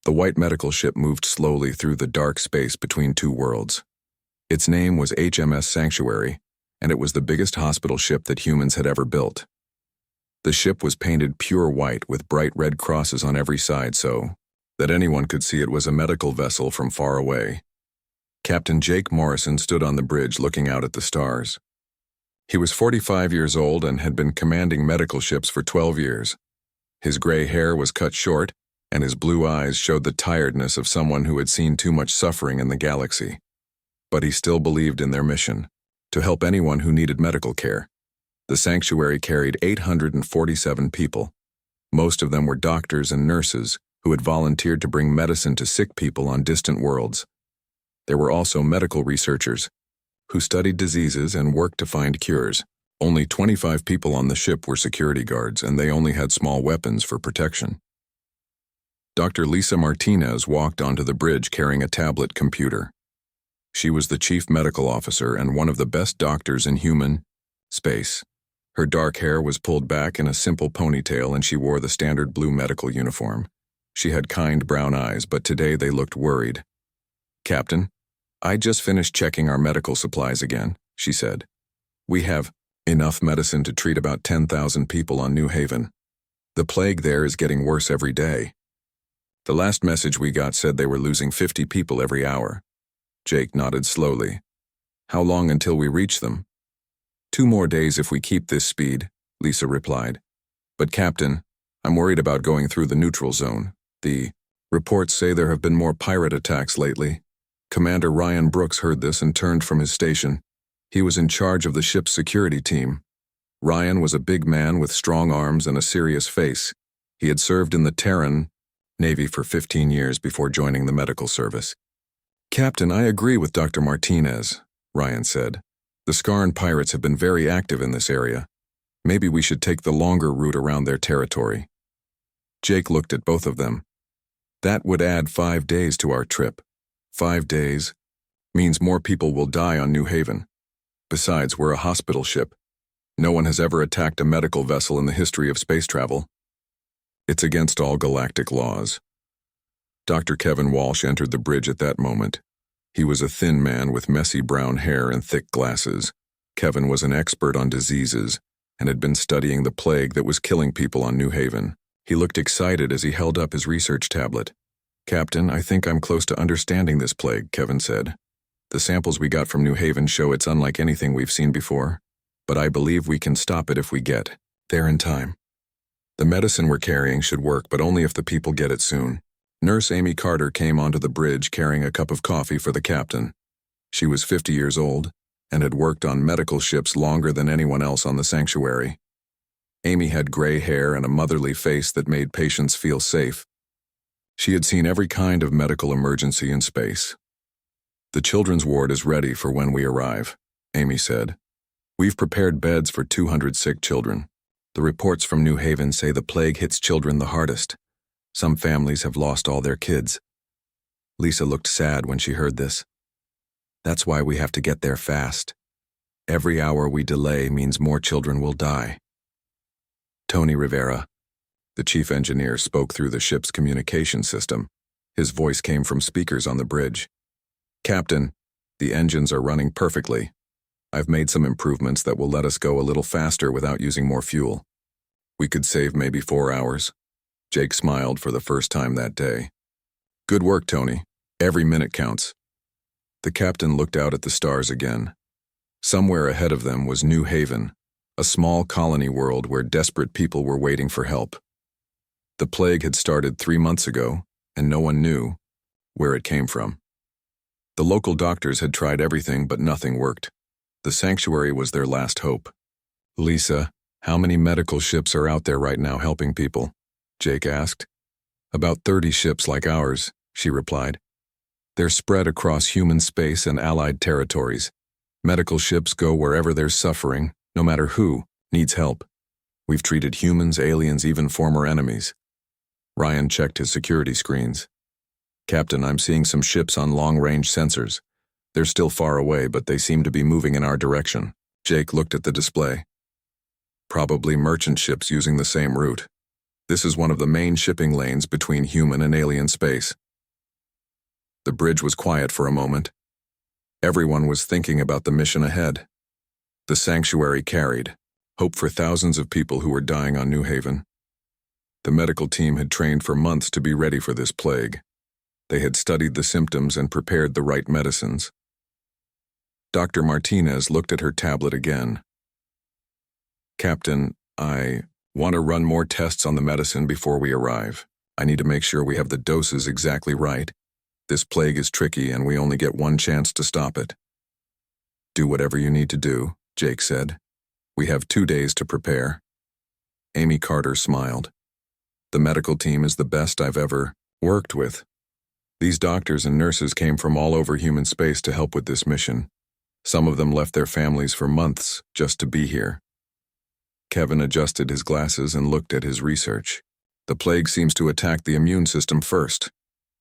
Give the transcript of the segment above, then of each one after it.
The white medical ship moved slowly through the dark space between two worlds. Its name was HMS Sanctuary, and it was the biggest hospital ship that humans had ever built. The ship was painted pure white with bright red crosses on every side so that anyone could see it was a medical vessel from far away. Captain Jake Morrison stood on the bridge looking out at the stars. He was 45 years old and had been commanding medical ships for 12 years. His gray hair was cut short, and his blue eyes showed the tiredness of someone who had seen too much suffering in the galaxy. But he still believed in their mission, to help anyone who needed medical care. The sanctuary carried 847 people. Most of them were doctors and nurses who had volunteered to bring medicine to sick people on distant worlds. There were also medical researchers who studied diseases and worked to find cures. Only 25 people on the ship were security guards, and they only had small weapons for protection. Dr. Lisa Martinez walked onto the bridge carrying a tablet computer. She was the chief medical officer and one of the best doctors in human space. Her dark hair was pulled back in a simple ponytail, and she wore the standard blue medical uniform. She had kind brown eyes, but today they looked worried. "Captain, I just finished checking our medical supplies again," she said. "We have enough medicine to treat about 10,000 people on New Haven. The plague there is getting worse every day. The last message we got said they were losing 50 people every hour." Jake nodded slowly. "How long until we reach them?" 2 more days if we keep this speed," Lisa replied. "But Captain, I'm worried about going through the neutral zone. The reports say there have been more pirate attacks lately." Commander Ryan Brooks heard this and turned from his station. He was in charge of the ship's security team. Ryan was a big man with strong arms and a serious face. He had served in the Terran Navy for 15 years before joining the medical service. "Captain, I agree with Dr. Martinez," Ryan said. "The Skarn pirates have been very active in this area. Maybe we should take the longer route around their territory." Jake looked at both of them. "That would add 5 days to our trip. 5 days means more people will die on New Haven. Besides, we're a hospital ship. No one has ever attacked a medical vessel in the history of space travel. It's against all galactic laws." Dr. Kevin Walsh entered the bridge at that moment. He was a thin man with messy brown hair and thick glasses. Kevin was an expert on diseases and had been studying the plague that was killing people on New Haven. He looked excited as he held up his research tablet. "Captain, I think I'm close to understanding this plague," Kevin said. "The samples we got from New Haven show it's unlike anything we've seen before, but I believe we can stop it if we get there in time. The medicine we're carrying should work, but only if the people get it soon." Nurse Amy Carter came onto the bridge carrying a cup of coffee for the captain. She was 50 years old and had worked on medical ships longer than anyone else on the sanctuary. Amy had gray hair and a motherly face that made patients feel safe. She had seen every kind of medical emergency in space. "The children's ward is ready for when we arrive," Amy said. "We've prepared beds for 200 sick children. The reports from New Haven say the plague hits children the hardest. Some families have lost all their kids." Lisa looked sad when she heard this. "That's why we have to get there fast. Every hour we delay means more children will die." Tony Rivera, the chief engineer, spoke through the ship's communication system. His voice came from speakers on the bridge. "Captain, the engines are running perfectly. I've made some improvements that will let us go a little faster without using more fuel. We could save maybe 4 hours." Jake smiled for the first time that day. "Good work, Tony. Every minute counts." The captain looked out at the stars again. Somewhere ahead of them was New Haven, a small colony world where desperate people were waiting for help. The plague had started 3 months ago, and no one knew where it came from. The local doctors had tried everything, but nothing worked. The sanctuary was their last hope. "Lisa, how many medical ships are out there right now helping people?" Jake asked. "About 30 ships like ours," she replied. "They're spread across human space and allied territories. Medical ships go wherever there's suffering, no matter who needs help. We've treated humans, aliens, even former enemies." Ryan checked his security screens. "Captain, I'm seeing some ships on long-range sensors. They're still far away, but they seem to be moving in our direction." Jake looked at the display. "Probably merchant ships using the same route." This is one of the main shipping lanes between human and alien space. The bridge was quiet for a moment. Everyone was thinking about the mission ahead. The sanctuary carried hope for thousands of people who were dying on New Haven. The medical team had trained for months to be ready for this plague. They had studied the symptoms and prepared the right medicines. Dr. Martinez looked at her tablet again. Captain, I want to run more tests on the medicine before we arrive. I need to make sure we have the doses exactly right. This plague is tricky and we only get one chance to stop it. Do whatever you need to do, Jake said. We have 2 days to prepare. Amy Carter smiled. The medical team is the best I've ever worked with. These doctors and nurses came from all over human space to help with this mission. Some of them left their families for months just to be here. Kevin adjusted his glasses and looked at his research. The plague seems to attack the immune system first.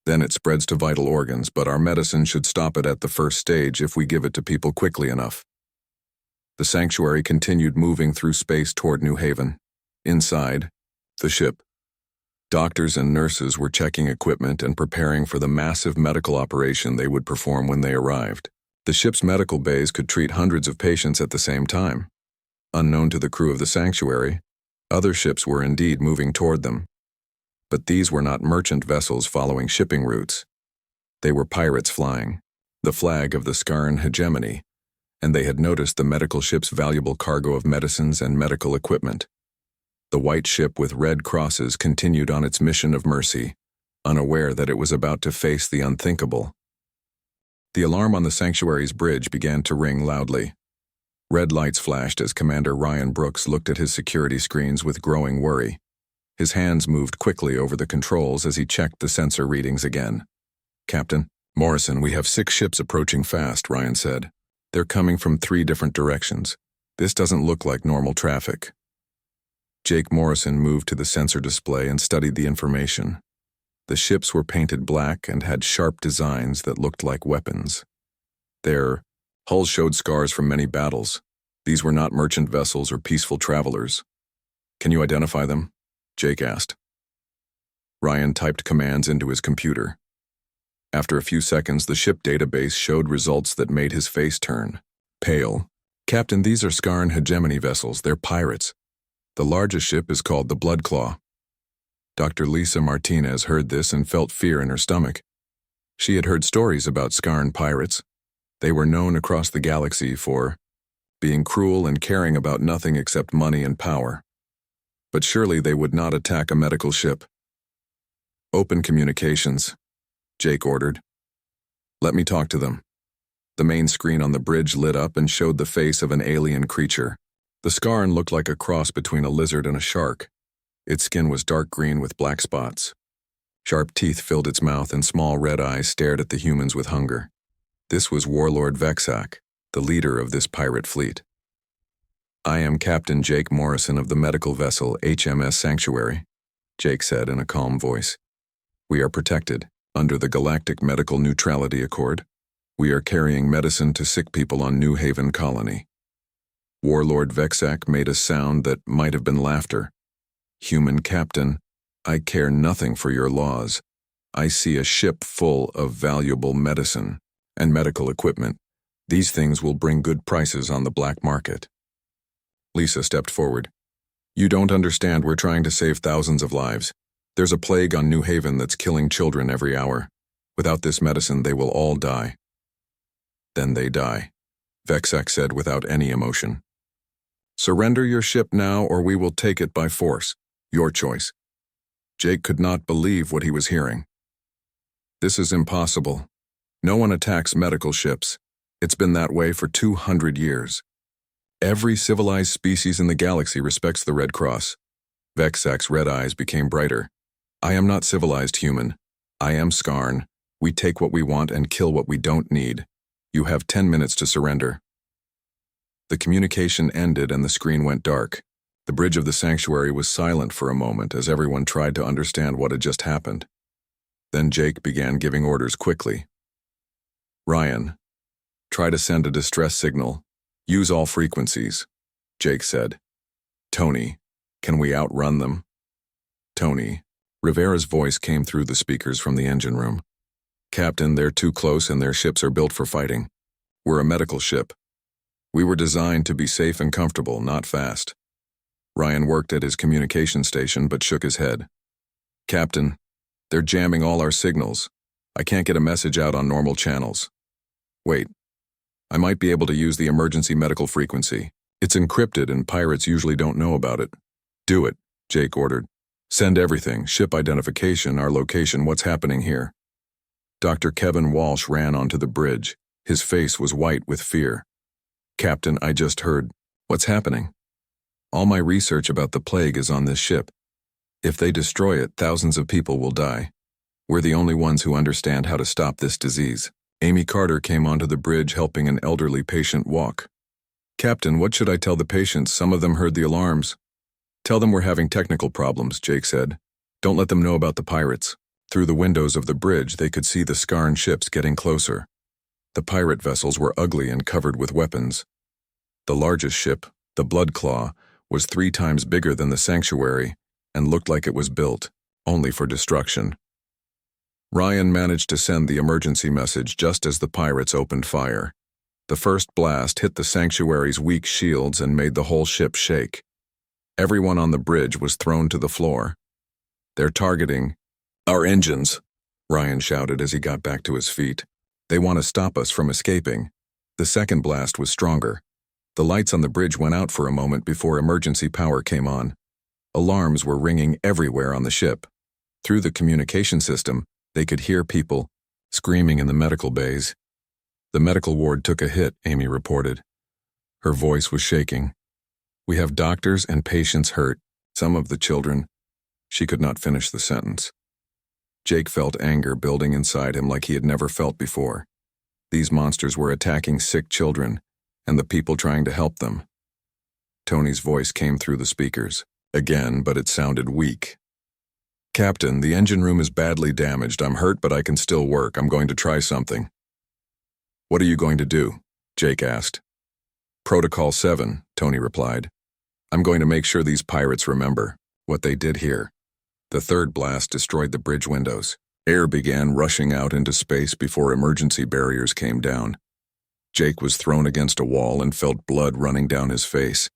Then it spreads to vital organs, but our medicine should stop it at the first stage if we give it to people quickly enough. The sanctuary continued moving through space toward New Haven. Inside, the ship. Doctors and nurses were checking equipment and preparing for the massive medical operation they would perform when they arrived. The ship's medical bays could treat hundreds of patients at the same time. Unknown to the crew of the sanctuary, other ships were indeed moving toward them. But these were not merchant vessels following shipping routes. They were pirates flying the flag of the Scarn hegemony, and they had noticed the medical ship's valuable cargo of medicines and medical equipment. The white ship with red crosses continued on its mission of mercy, unaware that it was about to face the unthinkable. The alarm on the sanctuary's bridge began to ring loudly. Red lights flashed as Commander Ryan Brooks looked at his security screens with growing worry. His hands moved quickly over the controls as he checked the sensor readings again. Captain Morrison, we have 6 ships approaching fast, Ryan said. They're coming from 3 different directions. This doesn't look like normal traffic. Jake Morrison moved to the sensor display and studied the information. The ships were painted black and had sharp designs that looked like weapons. Their hulls showed scars from many battles. These were not merchant vessels or peaceful travelers. Can you identify them? Jake asked. Ryan typed commands into his computer. After a few seconds, the ship database showed results that made his face turn pale. Captain, these are Scarn hegemony vessels. They're pirates. The largest ship is called the Blood Claw. Dr. Lisa Martinez heard this and felt fear in her stomach. She had heard stories about Scarn pirates. They were known across the galaxy for being cruel and caring about nothing except money and power. But surely they would not attack a medical ship. Open communications, Jake ordered. Let me talk to them. The main screen on the bridge lit up and showed the face of an alien creature. The Scarn looked like a cross between a lizard and a shark. Its skin was dark green with black spots. Sharp teeth filled its mouth and small red eyes stared at the humans with hunger. This was Warlord Vexak, the leader of this pirate fleet. I am Captain Jake Morrison of the medical vessel HMS Sanctuary, Jake said in a calm voice. We are protected under the Galactic Medical Neutrality Accord. We are carrying medicine to sick people on New Haven Colony. Warlord Vexak made a sound that might have been laughter. Human captain, I care nothing for your laws. I see a ship full of valuable medicine and medical equipment. These things will bring good prices on the black market. Lisa stepped forward. You don't understand, we're trying to save thousands of lives. There's a plague on New Haven that's killing children every hour. Without this medicine, they will all die. Then they die, Vexak said without any emotion. Surrender your ship now or we will take it by force. Your choice. Jake could not believe what he was hearing. This is impossible. No one attacks medical ships. It's been that way for 200 years. Every civilized species in the galaxy respects the Red Cross. Vexak's red eyes became brighter. I am not civilized human. I am Scarn. We take what we want and kill what we don't need. You have 10 minutes to surrender. The communication ended and the screen went dark. The bridge of the sanctuary was silent for a moment as everyone tried to understand what had just happened. Then Jake began giving orders quickly. Ryan, try to send a distress signal. Use all frequencies, Jake said. Tony, can we outrun them? Tony. Rivera's voice came through the speakers from the engine room. Captain, they're too close and their ships are built for fighting. We're a medical ship. We were designed to be safe and comfortable, not fast. Ryan worked at his communication station but shook his head. Captain, they're jamming all our signals. I can't get a message out on normal channels. Wait. I might be able to use the emergency medical frequency. It's encrypted and pirates usually don't know about it. Do it, Jake ordered. Send everything, ship identification, our location, what's happening here. Dr. Kevin Walsh ran onto the bridge. His face was white with fear. Captain, I just heard. What's happening? All my research about the plague is on this ship. If they destroy it, thousands of people will die. We're the only ones who understand how to stop this disease. Amy Carter came onto the bridge helping an elderly patient walk. Captain, what should I tell the patients? Some of them heard the alarms. Tell them we're having technical problems, Jake said. Don't let them know about the pirates. Through the windows of the bridge, they could see the Skarn ships getting closer. The pirate vessels were ugly and covered with weapons. The largest ship, the Bloodclaw, was 3 times bigger than the Sanctuary and looked like it was built only for destruction. Ryan managed to send the emergency message just as the pirates opened fire. The first blast hit the Sanctuary's weak shields and made the whole ship shake. Everyone on the bridge was thrown to the floor. They're targeting our engines, Ryan shouted as he got back to his feet. They want to stop us from escaping. The second blast was stronger. The lights on the bridge went out for a moment before emergency power came on. Alarms were ringing everywhere on the ship. Through the communication system, they could hear people screaming in the medical bays. The medical ward took a hit, Amy reported. Her voice was shaking. We have doctors and patients hurt, some of the children. She could not finish the sentence. Jake felt anger building inside him like he had never felt before. These monsters were attacking sick children, and the people trying to help them. Tony's voice came through the speakers, again, but it sounded weak. Captain, the engine room is badly damaged. I'm hurt, but I can still work. I'm going to try something. What are you going to do? Jake asked. Protocol 7, Tony replied. I'm going to make sure these pirates remember what they did here. The third blast destroyed the bridge windows. Air began rushing out into space before emergency barriers came down. Jake was thrown against a wall and felt blood running down his face.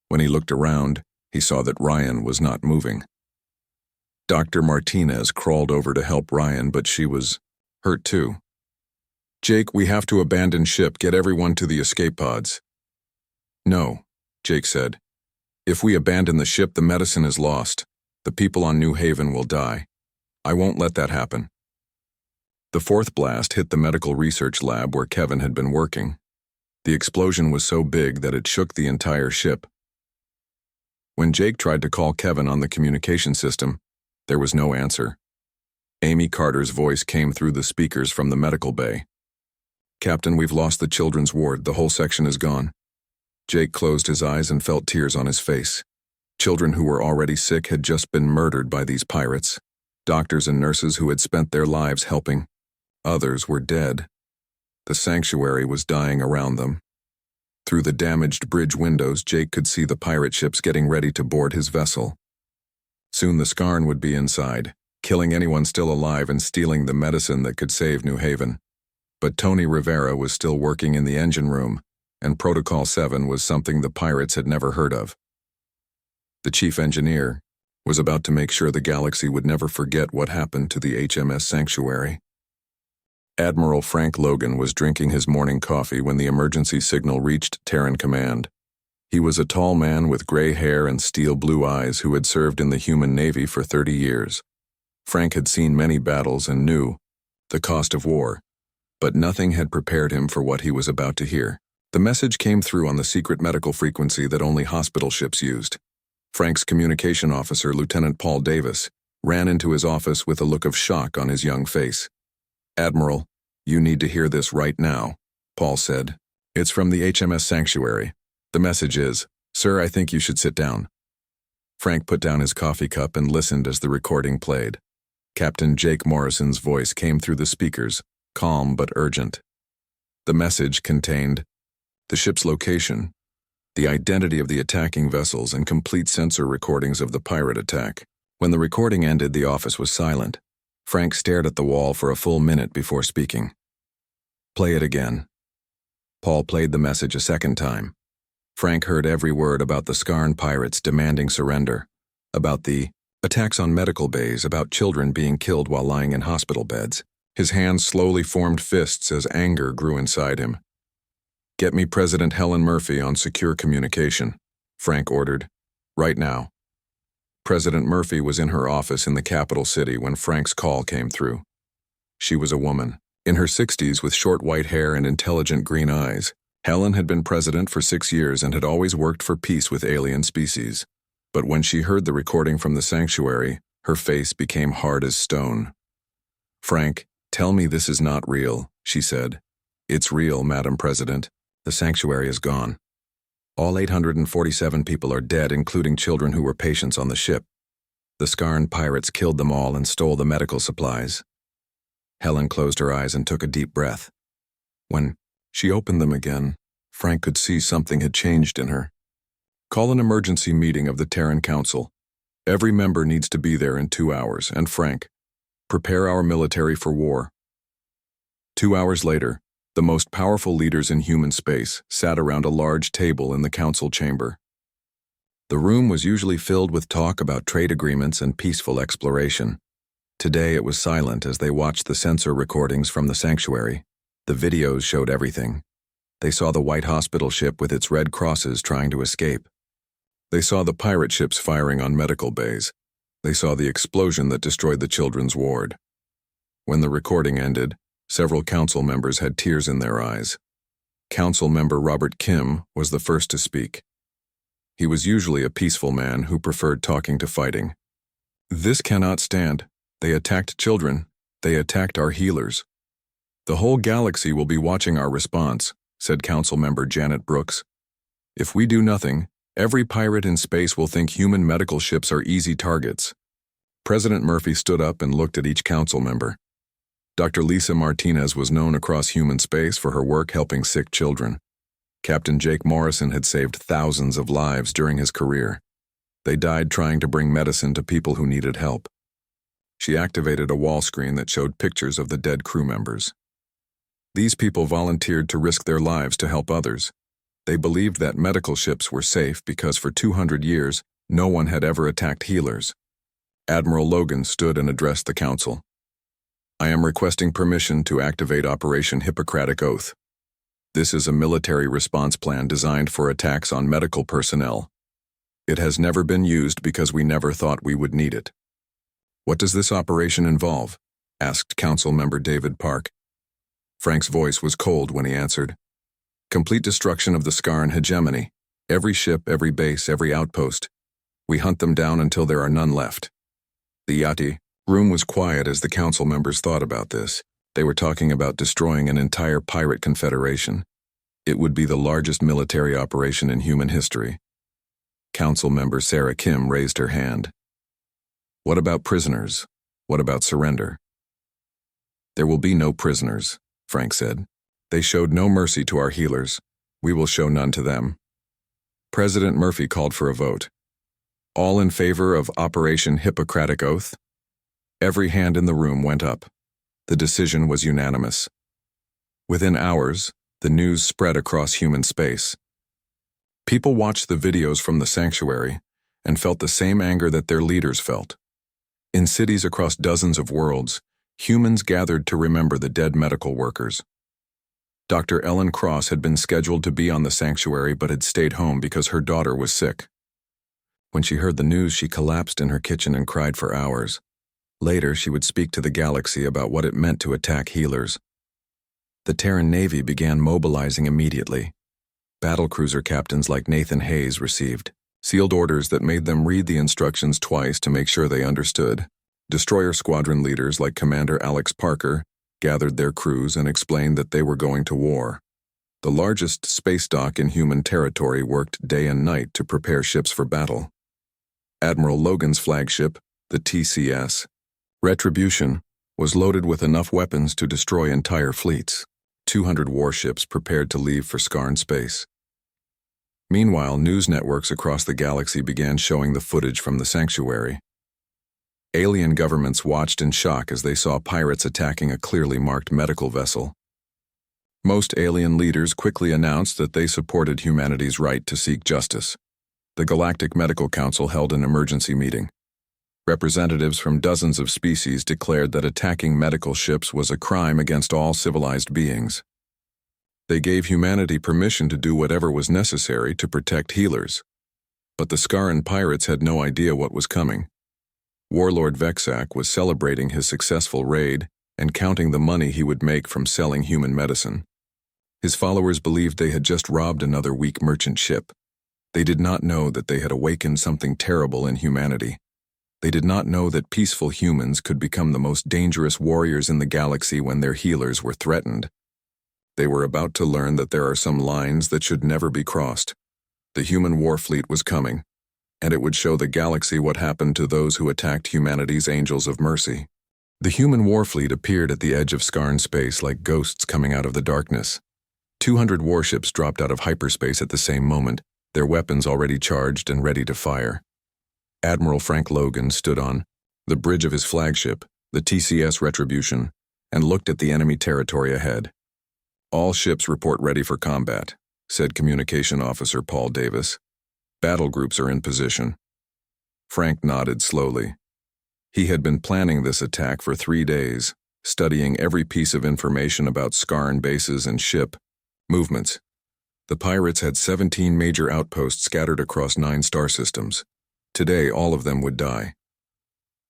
When he looked around, he saw that Ryan was not moving. Dr. Martinez crawled over to help Ryan, but she was hurt too. Jake, we have to abandon ship. Get everyone to the escape pods. No, Jake said. If we abandon the ship, the medicine is lost. The people on New Haven will die. I won't let that happen. The fourth blast hit the medical research lab where Kevin had been working. The explosion was so big that it shook the entire ship. When Jake tried to call Kevin on the communication system, there was no answer. Amy Carter's voice came through the speakers from the medical bay. Captain, we've lost the children's ward. The whole section is gone. Jake closed his eyes and felt tears on his face. Children who were already sick had just been murdered by these pirates. Doctors and nurses who had spent their lives helping. Others were dead. The Sanctuary was dying around them. Through the damaged bridge windows, Jake could see the pirate ships getting ready to board his vessel. Soon the Skarn would be inside, killing anyone still alive and stealing the medicine that could save New Haven. But Tony Rivera was still working in the engine room, and Protocol 7 was something the pirates had never heard of. The chief engineer was about to make sure the galaxy would never forget what happened to the HMS Sanctuary. Admiral Frank Logan was drinking his morning coffee when the emergency signal reached Terran Command. He was a tall man with gray hair and steel blue eyes who had served in the human navy for 30 years. Frank had seen many battles and knew the cost of war, but nothing had prepared him for what he was about to hear. The message came through on the secret medical frequency that only hospital ships used. Frank's communication officer, Lieutenant Paul Davis, ran into his office with a look of shock on his young face. Admiral, you need to hear this right now, Paul said. It's from the HMS Sanctuary. The message is, Sir, I think you should sit down. Frank put down his coffee cup and listened as the recording played. Captain Jake Morrison's voice came through the speakers, calm but urgent. The message contained the ship's location, the identity of the attacking vessels, and complete sensor recordings of the pirate attack. When the recording ended, the office was silent. Frank stared at the wall for a full minute before speaking. "Play it again." Paul played the message a second time. Frank heard every word about the Skarn pirates demanding surrender, about the attacks on medical bays, about children being killed while lying in hospital beds. His hands slowly formed fists as anger grew inside him. "Get me President Helen Murphy on secure communication," Frank ordered. "Right now." President Murphy was in her office in the capital city when Frank's call came through. She was a woman, in her 60s with short white hair and intelligent green eyes. Helen had been president for 6 years and had always worked for peace with alien species. But when she heard the recording from the sanctuary, her face became hard as stone. "Frank, tell me this is not real," she said. "It's real, Madam President. The sanctuary is gone. All 847 people are dead, including children who were patients on the ship. The Skarn pirates killed them all and stole the medical supplies." Helen closed her eyes and took a deep breath. When she opened them again, Frank could see something had changed in her. "Call an emergency meeting of the Terran Council. Every member needs to be there in 2 hours, and Frank, prepare our military for war." 2 hours later, the most powerful leaders in human space sat around a large table in the council chamber. The room was usually filled with talk about trade agreements and peaceful exploration. Today it was silent as they watched the sensor recordings from the sanctuary. The videos showed everything. They saw the white hospital ship with its red crosses trying to escape. They saw the pirate ships firing on medical bays. They saw the explosion that destroyed the children's ward. When the recording ended, several council members had tears in their eyes. Council member Robert Kim was the first to speak. He was usually a peaceful man who preferred talking to fighting. "This cannot stand. They attacked children. They attacked our healers. The whole galaxy will be watching our response," said Council member Janet Brooks. "If we do nothing, every pirate in space will think human medical ships are easy targets." President Murphy stood up and looked at each council member. Dr. Lisa Martinez was known across human space for her work helping sick children. Captain Jake Morrison had saved thousands of lives during his career. They died trying to bring medicine to people who needed help. She activated a wall screen that showed pictures of the dead crew members. These people volunteered to risk their lives to help others. They believed that medical ships were safe because for 200 years, no one had ever attacked healers. Admiral Logan stood and addressed the council. "I am requesting permission to activate Operation Hippocratic Oath. This is a military response plan designed for attacks on medical personnel. It has never been used because we never thought we would need it." "What does this operation involve?" asked Council Member David Park. Frank's voice was cold when he answered. "Complete destruction of the Skarn hegemony. Every ship, every base, every outpost. We hunt them down until there are none left." The Yati room was quiet as the council members thought about this. They were talking about destroying an entire pirate confederation. It would be the largest military operation in human history. Council member Sarah Kim raised her hand. "What about prisoners? What about surrender?" "There will be no prisoners," Frank said. "They showed no mercy to our healers. We will show none to them." President Murphy called for a vote. "All in favor of Operation Hippocratic Oath?" Every hand in the room went up. The decision was unanimous. Within hours, the news spread across human space. People watched the videos from the sanctuary and felt the same anger that their leaders felt. In cities across dozens of worlds, humans gathered to remember the dead medical workers. Dr. Ellen Cross had been scheduled to be on the sanctuary but had stayed home because her daughter was sick. When she heard the news, she collapsed in her kitchen and cried for hours. Later, she would speak to the galaxy about what it meant to attack healers. The Terran Navy began mobilizing immediately. Battlecruiser captains like Nathan Hayes received sealed orders that made them read the instructions twice to make sure they understood. Destroyer squadron leaders like Commander Alex Parker gathered their crews and explained that they were going to war. The largest space dock in human territory worked day and night to prepare ships for battle. Admiral Logan's flagship, the TCS, Retribution, was loaded with enough weapons to destroy entire fleets. 200 warships prepared to leave for Skarn space. Meanwhile, news networks across the galaxy began showing the footage from the sanctuary. Alien governments watched in shock as they saw pirates attacking a clearly marked medical vessel. Most alien leaders quickly announced that they supported humanity's right to seek justice. The Galactic Medical Council held an emergency meeting. Representatives from dozens of species declared that attacking medical ships was a crime against all civilized beings. They gave humanity permission to do whatever was necessary to protect healers. But the Scarran pirates had no idea what was coming. Warlord Vexak was celebrating his successful raid and counting the money he would make from selling human medicine. His followers believed they had just robbed another weak merchant ship. They did not know that they had awakened something terrible in humanity. They did not know that peaceful humans could become the most dangerous warriors in the galaxy when their healers were threatened. They were about to learn that there are some lines that should never be crossed. The human war fleet was coming, and it would show the galaxy what happened to those who attacked humanity's angels of mercy. The human war fleet appeared at the edge of Scarn space like ghosts coming out of the darkness. 200 warships dropped out of hyperspace at the same moment, their weapons already charged and ready to fire. Admiral Frank Logan stood on the bridge of his flagship, the TCS Retribution, and looked at the enemy territory ahead. "All ships report ready for combat," said Communication Officer Paul Davis. "Battle groups are in position." Frank nodded slowly. He had been planning this attack for 3 days, studying every piece of information about Scarn bases and ship movements. The pirates had 17 major outposts scattered across 9 star systems. Today, all of them would die.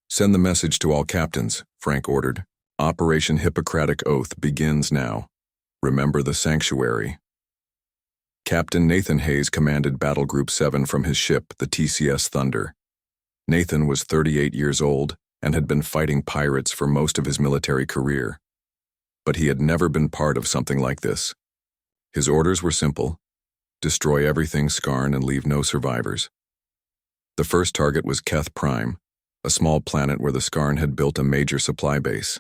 "Send the message to all captains," Frank ordered. "Operation Hippocratic Oath begins now. Remember the sanctuary." Captain Nathan Hayes commanded Battle Group 7 from his ship, the TCS Thunder. Nathan was 38 years old and had been fighting pirates for most of his military career. But he had never been part of something like this. His orders were simple: destroy everything Scarn and leave no survivors. The first target was Keth Prime, a small planet where the Scarn had built a major supply base.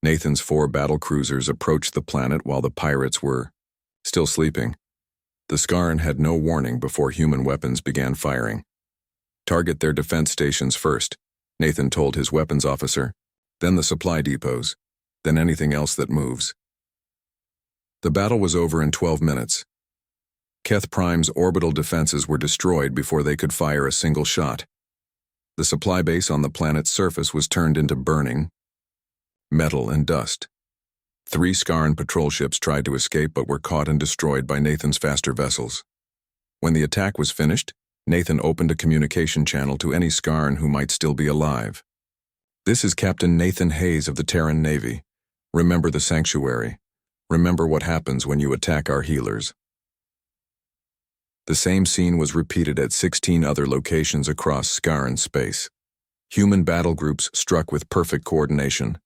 Nathan's 4 battle cruisers approached the planet while the pirates were still sleeping. The Scarn had no warning before human weapons began firing. "Target their defense stations first," Nathan told his weapons officer, "then the supply depots, then anything else that moves." The battle was over in 12 minutes. Keth Prime's orbital defenses were destroyed before they could fire a single shot. The supply base on the planet's surface was turned into burning metal and dust. 3 Scarn patrol ships tried to escape but were caught and destroyed by Nathan's faster vessels. When the attack was finished, Nathan opened a communication channel to any Scarn who might still be alive. "This is Captain Nathan Hayes of the Terran Navy. Remember the sanctuary. Remember what happens when you attack our healers." The same scene was repeated at 16 other locations across Scarn space. Human battle groups struck with perfect coordination,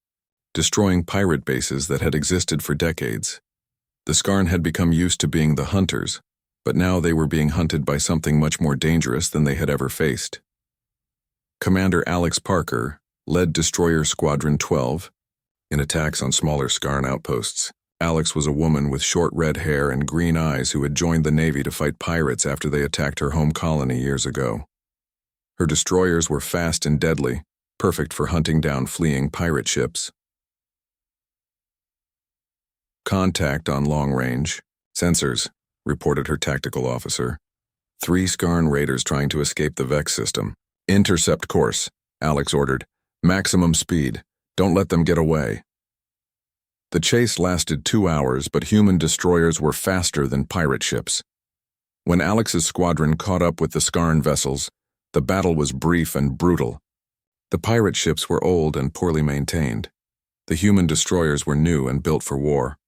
destroying pirate bases that had existed for decades. The Scarn had become used to being the hunters, but now they were being hunted by something much more dangerous than they had ever faced. Commander Alex Parker led Destroyer Squadron 12 in attacks on smaller Scarn outposts. Alex was a woman with short red hair and green eyes who had joined the Navy to fight pirates after they attacked her home colony years ago. Her destroyers were fast and deadly, perfect for hunting down fleeing pirate ships. "Contact on long range. Sensors," reported her tactical officer. 3 Scarn raiders trying to escape the Vex system. "Intercept course," Alex ordered. "Maximum speed. Don't let them get away." The chase lasted 2 hours, but human destroyers were faster than pirate ships. When Alex's squadron caught up with the Scarn vessels, the battle was brief and brutal. The pirate ships were old and poorly maintained. The human destroyers were new and built for war.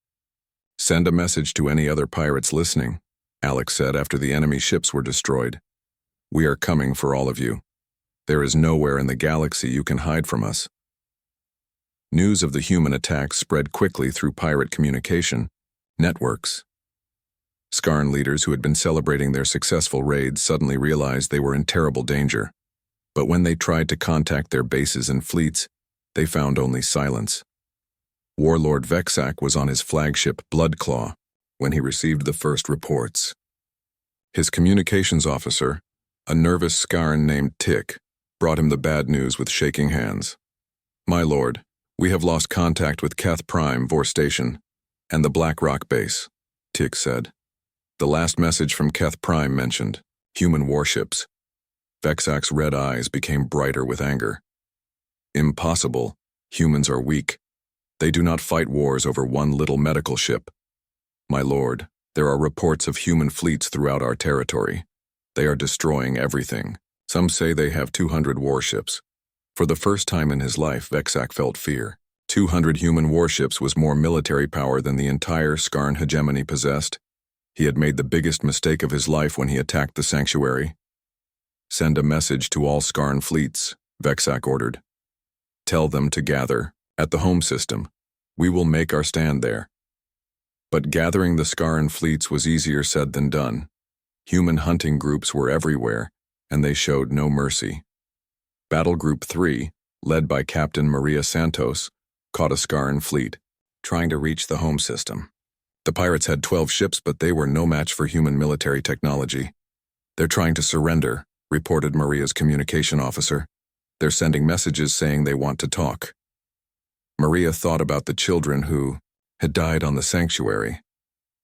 "Send a message to any other pirates listening," Alex said after the enemy ships were destroyed. "We are coming for all of you. There is nowhere in the galaxy you can hide from us." News of the human attacks spread quickly through pirate communication networks. Scarn leaders who had been celebrating their successful raids suddenly realized they were in terrible danger. But when they tried to contact their bases and fleets, they found only silence. Warlord Vexak was on his flagship Bloodclaw when he received the first reports. His communications officer, a nervous Scarn named Tick, brought him the bad news with shaking hands. "My lord, we have lost contact with Keth Prime, Vor Station, and the Black Rock base," Tix said. The last message from Keth Prime mentioned human warships. Vexak's red eyes became brighter with anger. "Impossible. Humans are weak. They do not fight wars over one little medical ship. My lord, there are reports of human fleets throughout our territory. They are destroying everything. Some say they have 200 warships." For the first time in his life, Vexak felt fear. 200 human warships was more military power than the entire Skarn hegemony possessed. He had made the biggest mistake of his life when he attacked the sanctuary. "Send a message to all Skarn fleets," Vexak ordered. "Tell them to gather at the home system. We will make our stand there." But gathering the Skarn fleets was easier said than done. Human hunting groups were everywhere, and they showed no mercy. Battle Group 3, led by Captain Maria Santos, caught a Skarn fleet, trying to reach the home system. The pirates had 12 ships, but they were no match for human military technology. "They're trying to surrender," reported Maria's communication officer. "They're sending messages saying they want to talk." Maria thought about the children who had died on the sanctuary.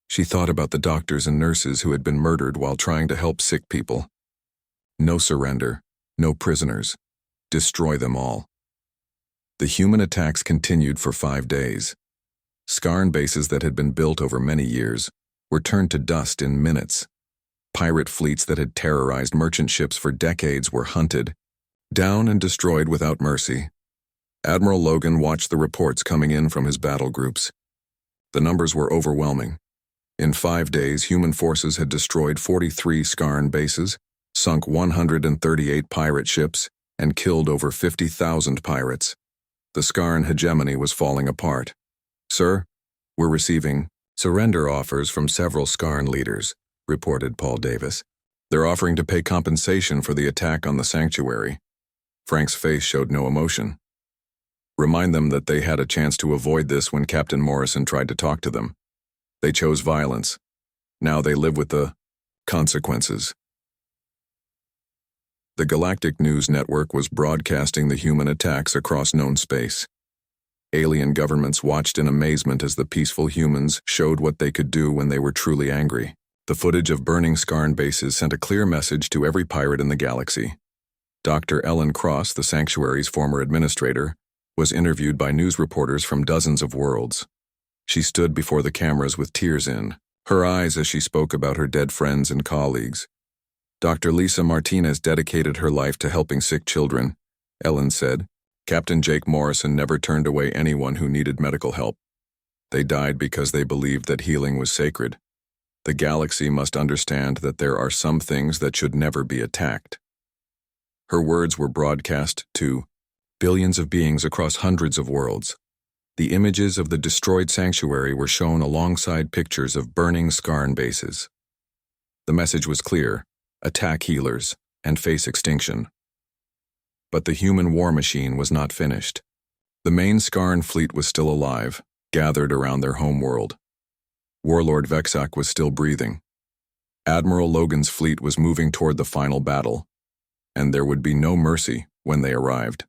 She thought about the doctors and nurses who had been murdered while trying to help sick people. No surrender, no prisoners. Destroy them all. The human attacks continued for 5 days. Skarn bases that had been built over many years were turned to dust in minutes. Pirate fleets that had terrorized merchant ships for decades were hunted, down and destroyed without mercy. Admiral Logan watched the reports coming in from his battle groups. The numbers were overwhelming. In 5 days, human forces had destroyed 43 Skarn bases, sunk 138 pirate ships, and killed over 50,000 pirates. The Skarn hegemony was falling apart. "Sir, we're receiving surrender offers from several Skarn leaders," reported Paul Davis. "They're offering to pay compensation for the attack on the sanctuary." Frank's face showed no emotion. "Remind them that they had a chance to avoid this when Captain Morrison tried to talk to them. They chose violence. Now they live with the consequences." The Galactic News Network was broadcasting the human attacks across known space. Alien governments watched in amazement as the peaceful humans showed what they could do when they were truly angry. The footage of burning Skarn bases sent a clear message to every pirate in the galaxy. Dr. Ellen Cross, the sanctuary's former administrator, was interviewed by news reporters from dozens of worlds. She stood before the cameras with tears in her eyes as she spoke about her dead friends and colleagues. "Dr. Lisa Martinez dedicated her life to helping sick children," Ellen said. "Captain Jake Morrison never turned away anyone who needed medical help. They died because they believed that healing was sacred. The galaxy must understand that there are some things that should never be attacked." Her words were broadcast to billions of beings across hundreds of worlds. The images of the destroyed sanctuary were shown alongside pictures of burning Skarn bases. The message was clear: attack healers and face extinction. But the human war machine was not finished. The main Skarn fleet was still alive, gathered around their home world. Warlord Vexak was still breathing. Admiral Logan's fleet was moving toward the final battle, and there would be no mercy when they arrived.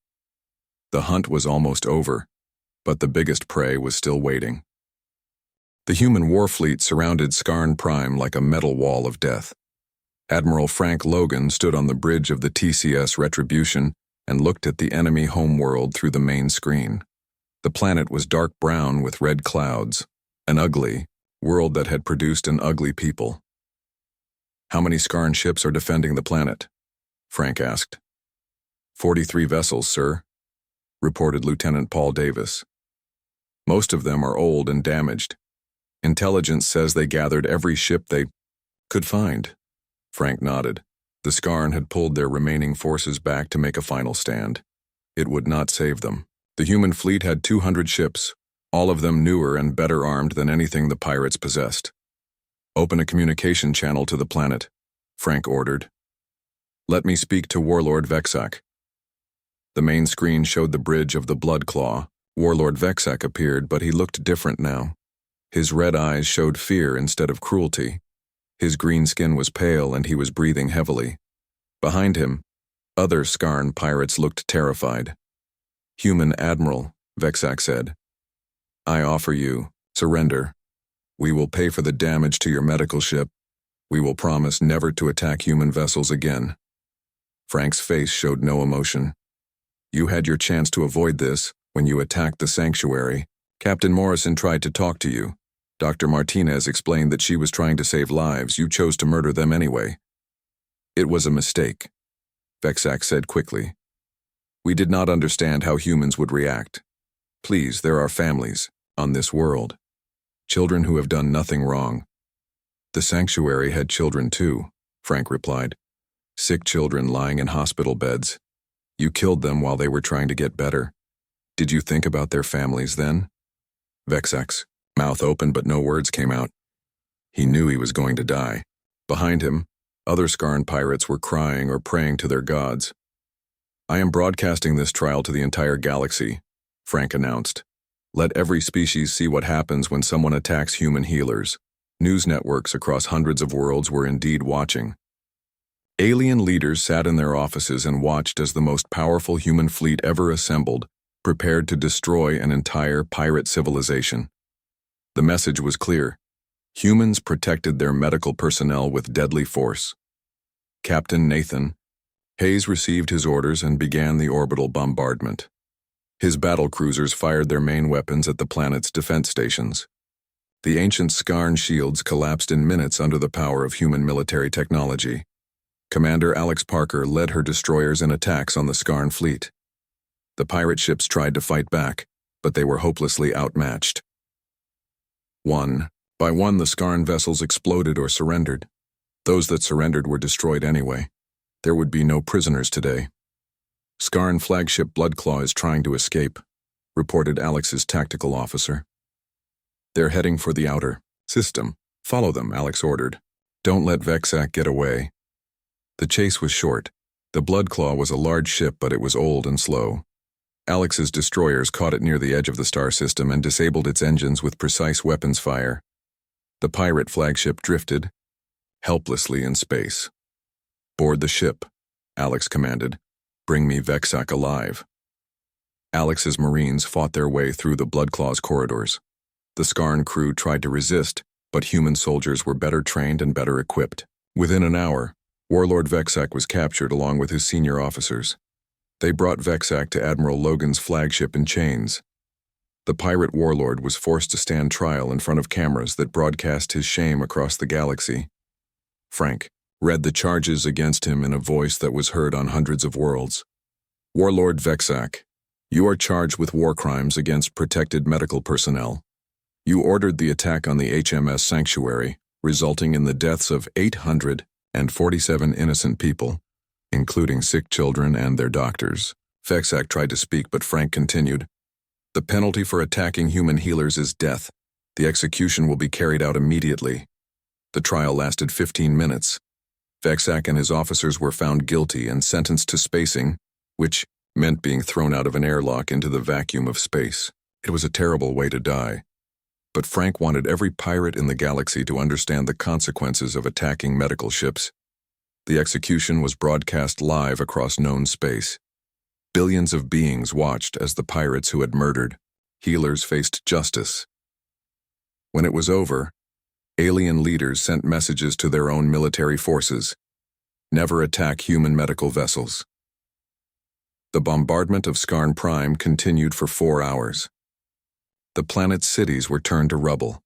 The hunt was almost over, but the biggest prey was still waiting. The human war fleet surrounded Skarn Prime like a metal wall of death. Admiral Frank Logan stood on the bridge of the TCS Retribution and looked at the enemy homeworld through the main screen. The planet was dark brown with red clouds, an ugly world that had produced an ugly people. "How many Skarn ships are defending the planet?" Frank asked. 43 vessels, sir," reported Lieutenant Paul Davis. "Most of them are old and damaged. Intelligence says they gathered every ship they could find." Frank nodded. The Skarn had pulled their remaining forces back to make a final stand. It would not save them. The human fleet had 200 ships, all of them newer and better armed than anything the pirates possessed. "Open a communication channel to the planet," Frank ordered. "Let me speak to Warlord Vexak." The main screen showed the bridge of the Blood Claw. Warlord Vexak appeared, but he looked different now. His red eyes showed fear instead of cruelty. His green skin was pale and he was breathing heavily. Behind him, Other Skarn pirates looked terrified. "Human Admiral," Vexak said. "I offer you, surrender. We will pay for the damage to your medical ship. We will promise never to attack human vessels again." Frank's face showed no emotion. "You had your chance to avoid this when you attacked the sanctuary. Captain Morrison tried to talk to you. Dr. Martinez explained that she was trying to save lives. You chose to murder them anyway." "It was a mistake," Vexak said quickly. "We did not understand how humans would react. Please, there are families on this world. Children who have done nothing wrong." "The sanctuary had children too," Frank replied. "Sick children lying in hospital beds. You killed them while they were trying to get better. Did you think about their families then?" Vexak's mouth opened but no words came out. He knew he was going to die. Behind him, other Skarn pirates were crying or praying to their gods. "I am broadcasting this trial to the entire galaxy," Frank announced. "Let every species see what happens when someone attacks human healers." News networks across hundreds of worlds were indeed watching. Alien leaders sat in their offices and watched as the most powerful human fleet ever assembled, prepared to destroy an entire pirate civilization. The message was clear. Humans protected their medical personnel with deadly force. Captain Nathan Hayes received his orders and began the orbital bombardment. His battle cruisers fired their main weapons at the planet's defense stations. The ancient Skarn shields collapsed in minutes under the power of human military technology. Commander Alex Parker led her destroyers in attacks on the Skarn fleet. The pirate ships tried to fight back, but they were hopelessly outmatched. One by one, the Skarn vessels exploded or surrendered. Those that surrendered were destroyed anyway. There would be no prisoners today. "Skarn flagship Bloodclaw is trying to escape," reported Alex's tactical officer. "They're heading for the outer system. Follow them," Alex ordered. "Don't let Vexak get away." The chase was short. The Bloodclaw was a large ship, but it was old and slow. Alex's destroyers caught it near the edge of the star system and disabled its engines with precise weapons fire. The pirate flagship drifted, helplessly in space. "Board the ship," Alex commanded. "Bring me Vexak alive." Alex's Marines fought their way through the Bloodclaw's corridors. The Skarn crew tried to resist, but human soldiers were better trained and better equipped. Within an hour, Warlord Vexak was captured along with his senior officers. They brought Vexak to Admiral Logan's flagship in chains. The pirate warlord was forced to stand trial in front of cameras that broadcast his shame across the galaxy. Frank read the charges against him in a voice that was heard on hundreds of worlds. "Warlord Vexak, you are charged with war crimes against protected medical personnel. You ordered the attack on the HMS Sanctuary, resulting in the deaths of 847 innocent people, including sick children and their doctors." Vexak tried to speak, but Frank continued. "The penalty for attacking human healers is death. The execution will be carried out immediately." The trial lasted 15 minutes. Vexak and his officers were found guilty and sentenced to spacing, which meant being thrown out of an airlock into the vacuum of space. It was a terrible way to die. But Frank wanted every pirate in the galaxy to understand the consequences of attacking medical ships. The execution was broadcast live across known space. Billions of beings watched as the pirates who had murdered healers faced justice. When it was over, alien leaders sent messages to their own military forces. Never attack human medical vessels. The bombardment of Skarn Prime continued for 4 hours. The planet's cities were turned to rubble.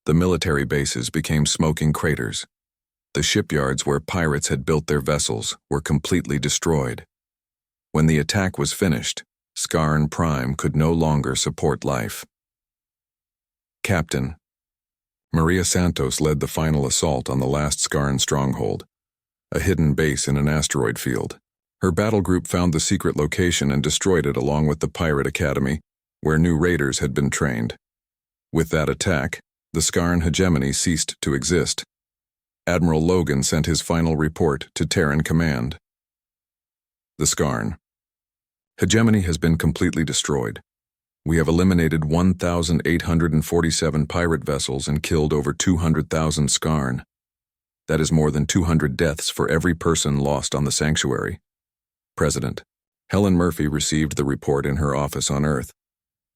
The military bases became smoking craters. The shipyards where pirates had built their vessels were completely destroyed. When the attack was finished, Skarn Prime could no longer support life. Captain Maria Santos led the final assault on the last Skarn stronghold, a hidden base in an asteroid field. Her battle group found the secret location and destroyed it along with the Pirate Academy, where new raiders had been trained. With that attack, the Skarn hegemony ceased to exist. Admiral Logan sent his final report to Terran Command. The Skarn hegemony has been completely destroyed. We have eliminated 1,847 pirate vessels and killed over 200,000 Skarn. That is more than 200 deaths for every person lost on the sanctuary. President. Helen Murphy received the report in her office on Earth.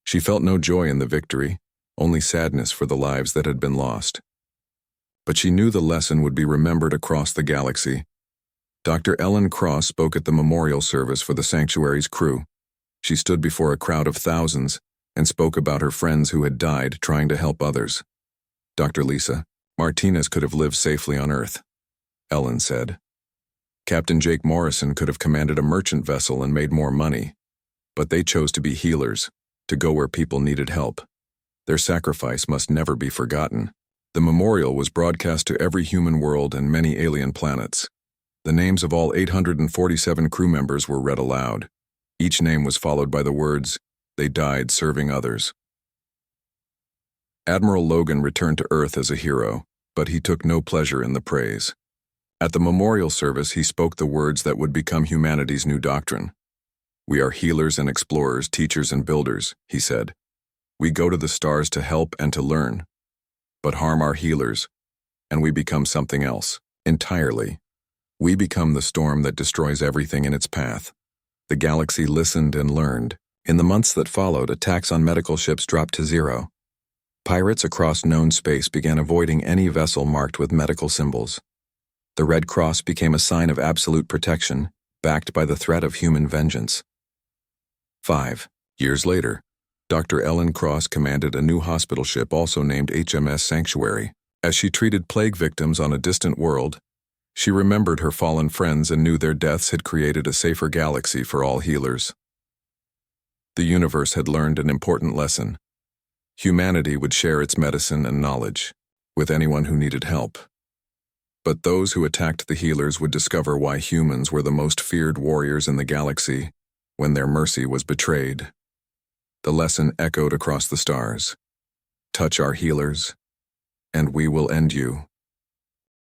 She felt no joy in the victory, only sadness for the lives that had been lost. But she knew the lesson would be remembered across the galaxy. Dr. Ellen Cross spoke at the memorial service for the sanctuary's crew. She stood before a crowd of thousands and spoke about her friends who had died trying to help others. Dr. Lisa Martinez could have lived safely on Earth, Ellen said. Captain Jake Morrison could have commanded a merchant vessel and made more money, but they chose to be healers, to go where people needed help. Their sacrifice must never be forgotten. The memorial was broadcast to every human world and many alien planets. The names of all 847 crew members were read aloud. Each name was followed by the words, "They died serving others." Admiral Logan returned to Earth as a hero, but he took no pleasure in the praise. At the memorial service, he spoke the words that would become humanity's new doctrine. "We are healers and explorers, teachers and builders," he said. "We go to the stars to help and to learn, but harm our healers, and we become something else, entirely. We become the storm that destroys everything in its path." The galaxy listened and learned. In the months that followed, attacks on medical ships dropped to zero. Pirates across known space began avoiding any vessel marked with medical symbols. The Red Cross became a sign of absolute protection, backed by the threat of human vengeance. 5 years later, Dr. Ellen Cross commanded a new hospital ship also named HMS Sanctuary. As she treated plague victims on a distant world, she remembered her fallen friends and knew their deaths had created a safer galaxy for all healers. The universe had learned an important lesson. Humanity would share its medicine and knowledge with anyone who needed help. But those who attacked the healers would discover why humans were the most feared warriors in the galaxy when their mercy was betrayed. The lesson echoed across the stars. Touch our healers, and we will end you.